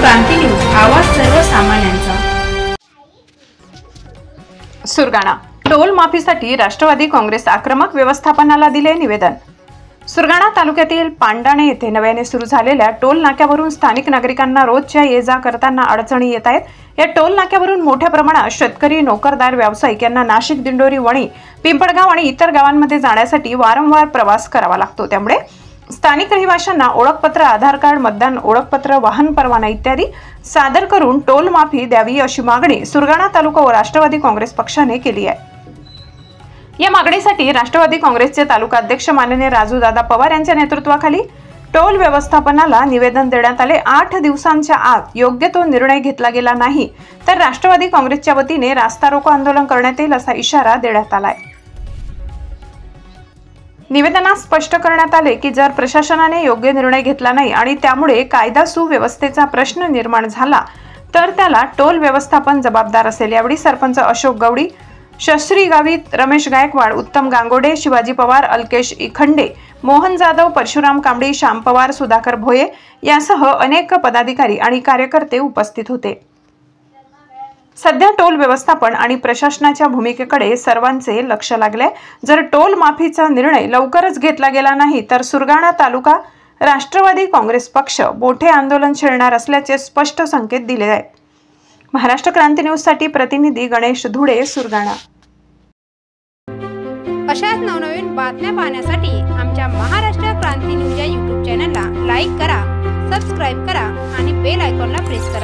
क्रांती news, आवाज सर्वसामान्यांचा। Surgana toll माफीसाठी Rashtrawadi Congress आक्रमक व्यवस्थापनाला दिले निवेदन। सुरगाणा तालुक्यातील पांडाणे येथे नव्याने सुरू झालेल्या टोल नाक्यावरून स्थानिक नागरिकांना रोजच्या ये-जा करताना अडचणी येत आहेत। या टोल नाक्यावरून मोठ्या प्रमाणात शेतकरी, नोकरदार, व्यावसायिक यांना नाशिक, दिंडोरी, वणी, पिंपळगाव आणि इतर गावांमध्ये जाण्यासाठी वारंवार प्रवास करावा लागतो। त्यामुळे स्थानिक रहिवाशांना ओळखपत्र, आधार कार्ड, मतदान ओळखपत्र, वाहन परवाना इत्यादी सादर करून टोल माफी द्यावी अशी मागणी सुरगाणा तालुका व राष्ट्रवादी काँग्रेस पक्षाने केली आहे। या मागणीसाठी राष्ट्रवादी काँग्रेसचे तालुका अध्यक्ष माननीय राजूदादा पवार यांच्या नेतृत्वाखाली टोल व्यवस्थापनाला निवेदन देण्यात आले। 8 दिवसांच्या आत योग्य तो निर्णय घेतला गेला नाही तर राष्ट्रवादी काँग्रेसच्या वतीने रास्ता रोको आंदोलन करण्यात येईल असा इशारा देण्यात आलाय। निवेदनात स्पष्ट करण्यात आले की जर प्रशासनाने योग्य निर्णय घेतला नाही आणि त्यामुळे कायदा सुव्यवस्थेचा प्रश्न निर्माण झाला तर त्याला टोल व्यवस्थापन जबाबदार असेल। यावेळी सरपंच अशोक गवडी, शस्त्री गावित, रमेश गायकवाड, उत्तम गांगोडे, शिवाजी पवार, अल्केश इखंडे, मोहन जाधव, परशुराम कांबडी, श्याम पवार, सुधाकर भोये यासह अनेक पदाधिकारी आणि कार्यकर्ते उपस्थित होते। सध्या टोल व्यवस्थापन आणि प्रशासनाच्या भूमिकेकडे सर्वांचे लक्ष लागले। जर टोल माफीचा निर्णय लवकरच घेतला गेला नाही तर सुरगाणा तालुका राष्ट्रवादी काँग्रेस पक्ष मोठे आंदोलन छेडणार असल्याचे स्पष्ट संकेत दिले आहेत। महाराष्ट्र क्रांती न्यूज साठी प्रतिनिधी गणेश धुडे, सुरगाणा। अशाच नवनवीन बातम्या पाहण्यासाठी आमच्या महाराष्ट्र क्रांती न्यूज या YouTube चॅनलला लाईक करा, सबस्क्राइब करा आणि बेल आयकॉनला प्रेस करा।